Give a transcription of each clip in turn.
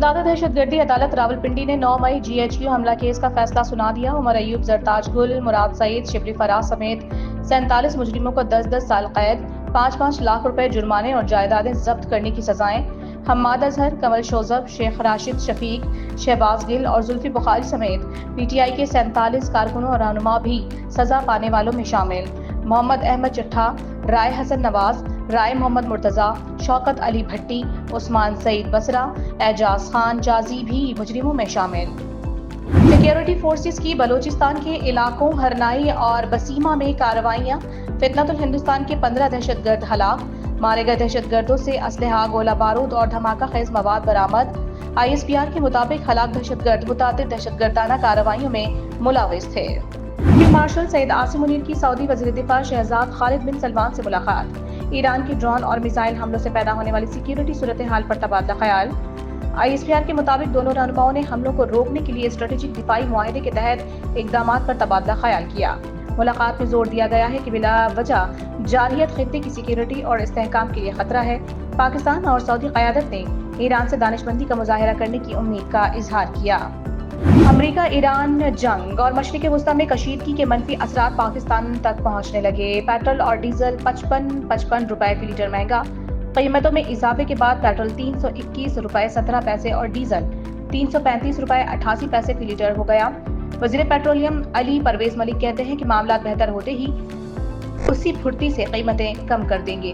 मुतअद्दिद दहशतगर्दी अदालत रावलपिंडी ने 9 मई GHQ हमला केस का फैसला सुना दिया। उमर अयूब, जरताज गुल, मुराद सईद, शिबली फराज समेत 47 मुजरिमों को 10-10 साल कैद, 5-5 लाख रुपए जुर्माने और जायदादें जब्त करने की सजाएं। हम्माद अजहर, कमल शोजब, शेख राशिद शफीक, शहबाज गिल और जुल्फी बुखारी समेत PTI के 47 कारकुनों और रहनुमा भी सजा पाने वालों में शामिल। मोहम्मद अहमद चिट्ठा, राय हसन नवाज, राय मोहम्मद मुर्तजा, शौकत अली भट्टी, उस्मान सईद बसरा, एजाज खान जाजी भी मुजरिमों में शामिल। सिक्योरिटी फोर्सेस की बलूचिस्तान के इलाकों हरनाई और बसीमा में कार्रवाइयां। फितनतुल हिंदुस्तान के 15 दहशतगर्द हलाक, मारे गए दहशतगर्दों से असलहा, गोला बारूद और धमाका खेज मवाद बरामद। ISPR के मुताबिक हलाक दहशतगर्द मुतअद्दिद दहशतगर्दाना कार्रवाइयों में मुलव्विस थे। फील्ड मार्शल सईद आसिम मुनीर की सऊदी वज़ीर दिफा शहजाद खालिद बिन सलमान से मुलाकात। ईरान की ड्रोन और मिसाइल हमलों से पैदा होने वाली सिक्योरिटी सूरत हाल पर तबादला ख्याल। ISPR के मुताबिक दोनों रहनुमाओं ने हमलों को रोकने के लिए स्ट्रेटेजिक दिफाई मुआहदे के तहत इक़दामात पर तबादला ख्याल किया। मुलाकात में जोर दिया गया है कि बिला वजह जारहियत खित्ते की सिक्योरिटी और इस्तेहकाम के लिए खतरा है। पाकिस्तान और सऊदी क़यादत ने ईरान से दानिशमंदी का मुजाहिरा करने की उम्मीद का इजहार किया। अमरीका ईरान जंग और मशरिक़ वुस्ता में कशीदगी के मनफी असरात पाकिस्तान तक पहुंचने लगे। पेट्रोल और डीजल 55 रुपए फी लीटर महंगा। कीमतों में इजाफे के बाद पेट्रोल 321 रुपए 17 पैसे और डीजल 335 रुपए 88 पैसे फी लीटर हो गया। वज़ीर पेट्रोलियम अली परवेज मलिक कहते हैं कि मामला बेहतर होते ही उसी फुर्ती से कीमतें कम कर देंगे।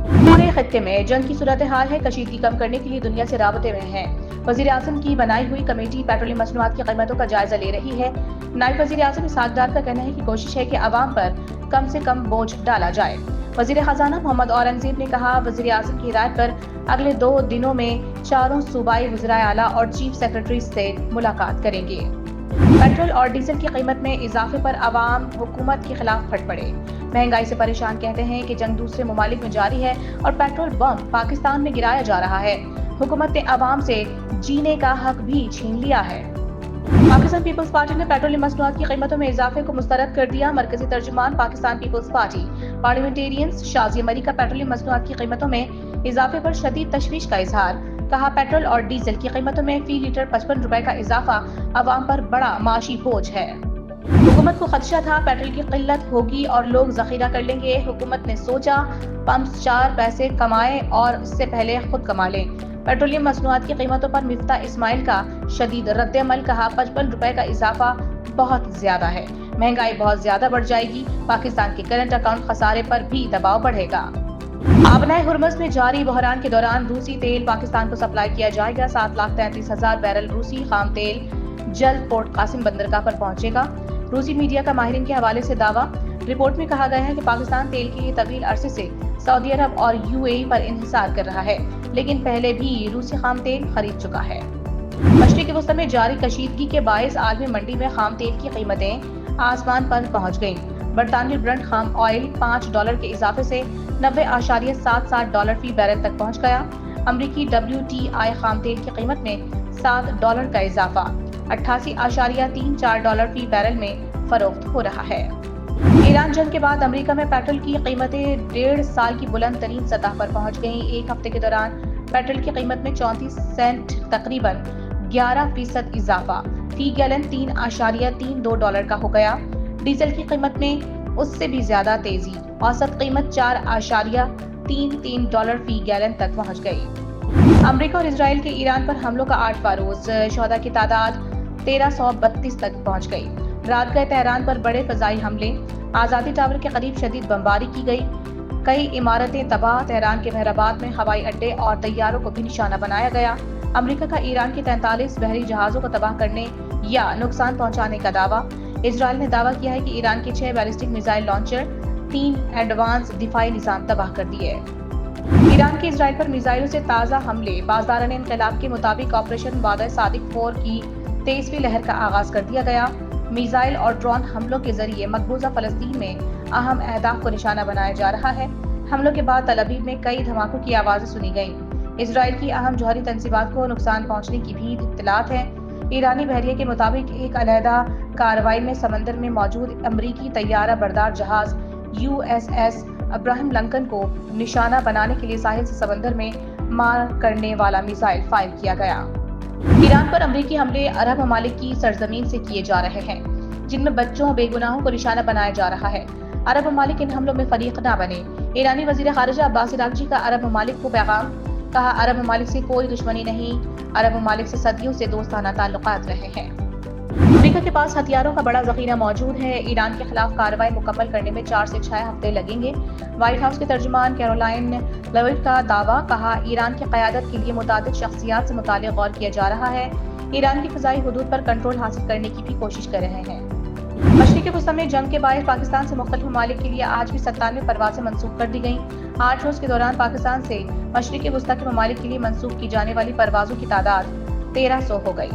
पूरे खत्ते में जंग की सूरत हाल है। कशीदगी कम करने के लिए दुनिया से राबते में है। वज़ीर आज़म की बनाई हुई कमेटी पेट्रोलियम मसनूआत की कीमतों का जायजा ले रही है। नायब वज़ीर आज़म इसहाक डार का कहना है कि कोशिश है कि अवाम पर कम से कम बोझ डाला जाए। वज़ीर खजाना मोहम्मद औरंगज़ेब ने कहा, वज़ीर आज़म की हिदायत पर अगले 2 दिनों में चारों सूबाई वज़ीराए आला और चीफ सेक्रेटरी से मुलाकात करेंगे। पेट्रोल और डीजल की कीमत में इजाफे पर अवाम हुकूमत के खिलाफ फट पड़े। महंगाई से परेशान कहते हैं कि जंग दूसरे ममालिक में जारी है और पेट्रोल बम पाकिस्तान में गिराया जा रहा है। हुकूमत ने अवाम से जीने का हक भी छीन लिया है। पाकिस्तान पीपल्स पार्टी ने पेट्रोलियम मसनूआत की कीमतों में इजाफे को मुस्तरद कर दिया। मरकजी तर्जुमान Pakistan peoples party parliamentarians Shazia Marri का पेट्रोलियम मसनूआत की कीमतों में इजाफे पर शदीद तशवीश का इजहार। कहा, पेट्रोल और डीजल की कीमतों में फी लीटर 55 रुपए का इजाफा अवाम पर बड़ा माशी बोझ है। हुकूमत को खदशा था पेट्रोल की किल्लत होगी और लोग जखीरा कर लेंगे। हुकूमत ने सोचा पंप्स 4 पैसे कमाए और इससे पहले खुद कमा लें। पेट्रोलियम मसनूआत की कीमतों पर मिफ्ता इस्माइल का शदीद रद्द-ए-अमल। कहा, 55 रुपए का इजाफा बहुत ज्यादा है। महंगाई बहुत ज्यादा बढ़ जाएगी। पाकिस्तान के करंट अकाउंट खसारे पर भी दबाव बढ़ेगा। आबनाए हुर्मुज़ में जारी बहरान के दौरान रूसी तेल पाकिस्तान को सप्लाई किया जाएगा। 7,33,000 बैरल रूसी खाम तेल जल्द पोर्ट कासिम बंदरगाह पर पहुंचेगा। रूसी मीडिया का माहिरीन के हवाले से दावा। रिपोर्ट में कहा गया है कि पाकिस्तान तेल के लिए तवील अरसे से सऊदी अरब और UAE पर इंहिसार कर रहा है, लेकिन पहले भी रूसी खाम तेल खरीद चुका है। मशरिक़ वुस्ता में जारी कशीदगी के बायस आलमी मंडी में खाम तेल की कीमतें आसमान पर पहुंच गईं। बरतानवी ब्रंट खाम ऑयल $5 के इजाफे से $90.77 फी बैरल तक पहुंच गया। अमरीकी WTI खाम तेल की कीमत में $7 का इजाफा $88.34 फी बैरल में फरोख्त हो रहा है। ईरान जंग के बाद अमेरिका में पेट्रोल की कीमतें 1.5 साल की बुलंद तरीन सतह पर पहुंच गईं। एक हफ्ते के दौरान पेट्रोल की कीमत में 34 सेंट तकरीबन 11% इजाफा फी गैलन $3.32 का हो गया। डीजल की कीमत में उससे भी ज्यादा तेजी, औसत कीमत $4.33 फी गैलन तक पहुंच गई। अमेरिका और इजराइल के ईरान पर हमलों का 8वां रोज, शहदा की तादाद 1332 तक पहुंच गई। रात गए तेहरान पर बड़े फजाई हमले, आजादी टावर के करीब शदीद बमबारी की गई। कई इमारतें तबाह। तेहरान के मेहराबाद में हवाई अड्डे और तैयारों को भी निशाना बनाया गया। अमेरिका का ईरान के 43 बहरी जहाजों को तबाह करने या नुकसान पहुंचाने का दावा। इजराइल ने दावा किया है कि ईरान के 6 बैलिस्टिक मिसाइल लॉन्चर, 3 एडवांस दिफाई निजाम तबाह कर दिए। ईरान के इजराइल पर मिसाइलों से ताज़ा हमले। बाज़दाराने इनकलाब के मुताबिक ऑपरेशन वादा सादिक 4 की 23वीं लहर का आगाज कर दिया गया। मिसाइल और ड्रोन हमलों के जरिए मकबूजा फलस्तीन में अहम अहदाफ को निशाना बनाया जा रहा है। हमलों के बाद तल अवीव में कई धमाकों की आवाजें सुनी गईं। इजराइल की अहम जौहरी तंसीबात को नुकसान पहुंचने की भी इत्तलात है। ईरानी बहरिया के मुताबिक एक अलहदा कार्रवाई में समंदर में मौजूद अमरीकी तैयारा बरदार जहाज USS अब्राहम लिंकन को निशाना बनाने के लिए साहिल से समंदर में मार करने वाला मिसाइल फायर किया गया। ایران پر امریکی حملے عرب ممالک کی سرزمین سے کیے جا رہے ہیں، جن میں بچوں بے گناہوں کو نشانہ بنایا جا رہا ہے۔ عرب ممالک ان حملوں میں فریق نہ بنے۔ ایرانی وزیر خارجہ عباس عراقچی کا عرب ممالک کو پیغام، کہا عرب ممالک سے کوئی دشمنی نہیں، عرب ممالک سے صدیوں سے دوستانہ تعلقات رہے ہیں۔ امریکہ کے پاس ہتھیاروں کا بڑا ذخیرہ موجود ہے، ایران کے خلاف کارروائی مکمل کرنے میں 4 سے 6 ہفتے لگیں گے۔ وائٹ ہاؤس کے ترجمان کیرولائن لیوٹ کا دعویٰ، کہا ایران کی قیادت کے لیے متعدد شخصیات سے متعلق غور کیا جا رہا ہے، ایران کی فضائی حدود پر کنٹرول حاصل کرنے کی بھی کوشش کر رہے ہیں۔ مشرقی وسطی میں جنگ کے باعث پاکستان سے مختلف ممالک کے لیے آج بھی 97 پروازیں منسوخ کر دی گئیں۔ 8 روز کے دوران پاکستان سے مشرقی وسطی کے ممالک کے لیے منسوخ کی جانے والی پروازوں کی تعداد 1300 ہو گئی۔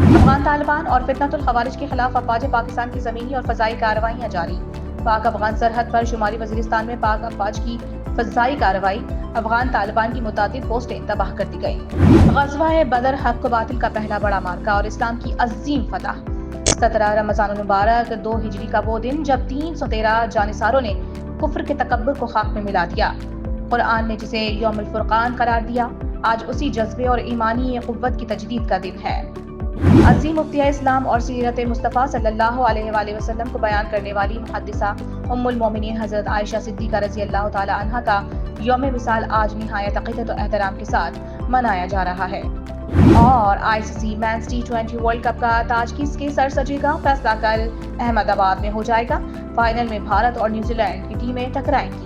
افغان طالبان اور فتنۃ الخوارج کے خلاف افواج پاکستان کی زمینی اور فضائی کارروائیاں جاری۔ پاک افغان سرحد پر شمالی وزیرستان میں پاک افواج کی فضائی کارروائی، افغان طالبان کی متعدد پوسٹیں تباہ کر دی گئیں۔ غزوہ بدر حق و باطل کا پہلا بڑا معرکہ اور اسلام کی عظیم فتح۔ 17 رمضان المبارک 2 ہجری کا وہ دن جب 313 جانصاروں نے کفر کے تکبر کو خاک میں ملا دیا۔ قرآن نے جسے یوم الفرقان قرار دیا، آج اسی جذبے اور ایمانی قوت کی تجدید کا دن ہے۔ عظیم مفتیہ اسلام اور سیرت مصطفیٰ صلی اللہ علیہ وآلہ وسلم کو بیان کرنے والی محدثہ ام المومنین حضرت عائشہ صدیقہ رضی اللہ تعالی عنہا کا یوم وصال آج نہایت عقیدت و احترام کے ساتھ منایا جا رہا ہے۔ اور ICC means T20 world cup کا تاج کس کے سر سجے گا؟ فیصلہ کل احمد آباد میں ہو جائے گا۔ فائنل میں بھارت اور نیوزی لینڈ کی ٹیمیں ٹکرائیں گی۔